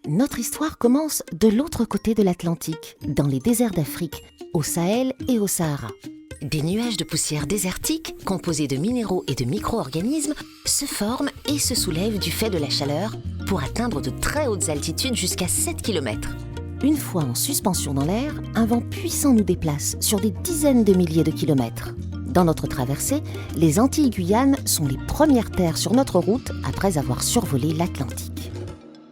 Notre histoire commence de l'autre côté de l'Atlantique, dans les déserts d'Afrique, au Sahel et au Sahara. Des nuages de poussière désertique, composés de minéraux et de micro-organismes, se forment et se soulèvent du fait de la chaleur pour atteindre de très hautes altitudes jusqu'à 7 km. Une fois en suspension dans l'air, un vent puissant nous déplace sur des dizaines de milliers de kilomètres. Dans notre traversée, les Antilles-Guyane sont les premières terres sur notre route après avoir survolé l'Atlantique.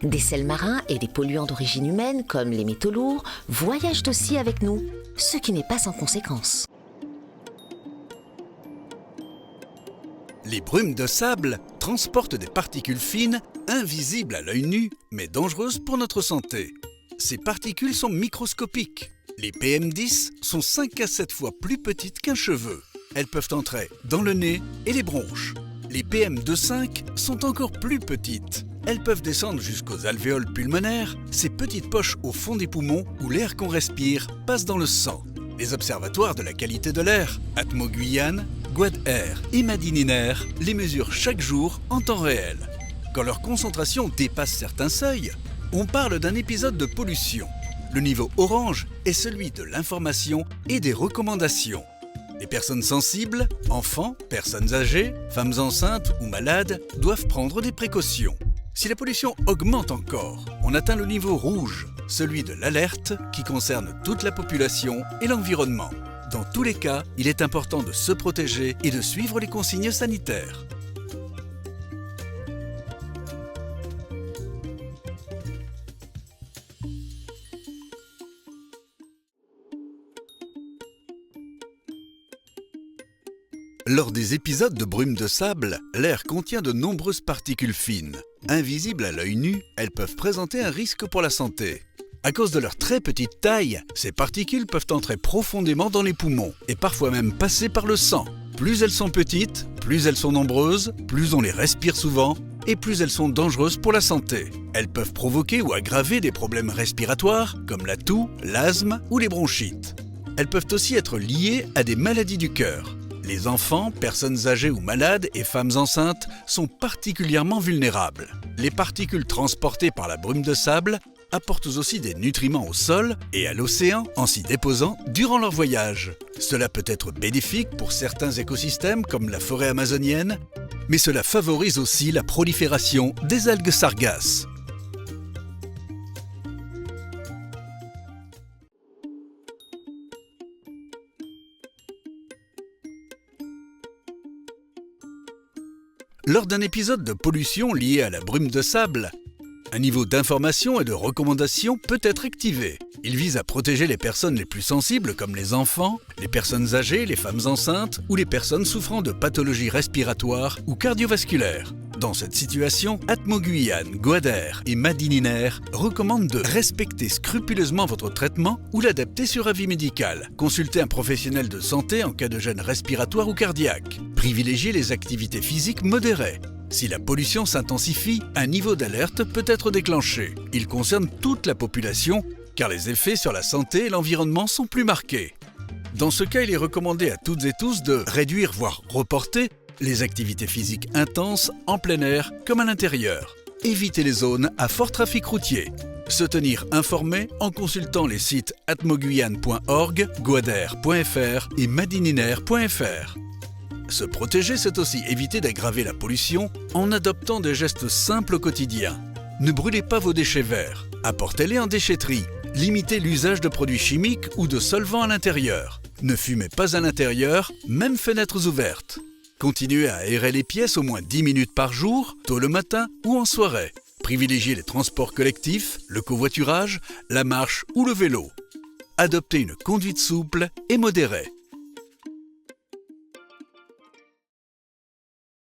Des sels marins et des polluants d'origine humaine, comme les métaux lourds, voyagent aussi avec nous, ce qui n'est pas sans conséquence. Les brumes de sable transportent des particules fines, invisibles à l'œil nu, mais dangereuses pour notre santé. Ces particules sont microscopiques. Les PM10 sont 5 à 7 fois plus petites qu'un cheveu. Elles peuvent entrer dans le nez et les bronches. Les PM2,5 sont encore plus petites. Elles peuvent descendre jusqu'aux alvéoles pulmonaires, ces petites poches au fond des poumons où l'air qu'on respire passe dans le sang. Les observatoires de la qualité de l'air, Atmo Guyane, GuadAir et Madininer, les mesurent chaque jour en temps réel. Quand leur concentration dépasse certains seuils, on parle d'un épisode de pollution. Le niveau orange est celui de l'information et des recommandations. Les personnes sensibles, enfants, personnes âgées, femmes enceintes ou malades doivent prendre des précautions. Si la pollution augmente encore, on atteint le niveau rouge, celui de l'alerte qui concerne toute la population et l'environnement. Dans tous les cas, il est important de se protéger et de suivre les consignes sanitaires. Lors des épisodes de brume de sable, l'air contient de nombreuses particules fines. Invisibles à l'œil nu, elles peuvent présenter un risque pour la santé. À cause de leur très petite taille, ces particules peuvent entrer profondément dans les poumons et parfois même passer par le sang. Plus elles sont petites, plus elles sont nombreuses, plus on les respire souvent et plus elles sont dangereuses pour la santé. Elles peuvent provoquer ou aggraver des problèmes respiratoires comme la toux, l'asthme ou les bronchites. Elles peuvent aussi être liées à des maladies du cœur. Les enfants, personnes âgées ou malades et femmes enceintes sont particulièrement vulnérables. Les particules transportées par la brume de sable apportent aussi des nutriments au sol et à l'océan en s'y déposant durant leur voyage. Cela peut être bénéfique pour certains écosystèmes comme la forêt amazonienne, mais cela favorise aussi la prolifération des algues sargasses. Lors d'un épisode de pollution lié à la brume de sable, un niveau d'information et de recommandation peut être activé. Il vise à protéger les personnes les plus sensibles comme les enfants, les personnes âgées, les femmes enceintes ou les personnes souffrant de pathologies respiratoires ou cardiovasculaires. Dans cette situation, Atmo Guyane, GuadAir et Madininer recommandent de respecter scrupuleusement votre traitement ou l'adapter sur avis médical. Consultez un professionnel de santé en cas de gêne respiratoire ou cardiaque. Privilégiez les activités physiques modérées. Si la pollution s'intensifie, un niveau d'alerte peut être déclenché. Il concerne toute la population car les effets sur la santé et l'environnement sont plus marqués. Dans ce cas, il est recommandé à toutes et tous de réduire, voire reporter, les activités physiques intenses en plein air comme à l'intérieur. Évitez les zones à fort trafic routier. Se tenir informé en consultant les sites atmoguyane.org, guadair.fr et madininer.fr. Se protéger, c'est aussi éviter d'aggraver la pollution en adoptant des gestes simples au quotidien. Ne brûlez pas vos déchets verts, apportez-les en déchetterie. Limitez l'usage de produits chimiques ou de solvants à l'intérieur. Ne fumez pas à l'intérieur, même fenêtres ouvertes. Continuez à aérer les pièces au moins 10 minutes par jour, tôt le matin ou en soirée. Privilégiez les transports collectifs, le covoiturage, la marche ou le vélo. Adoptez une conduite souple et modérée.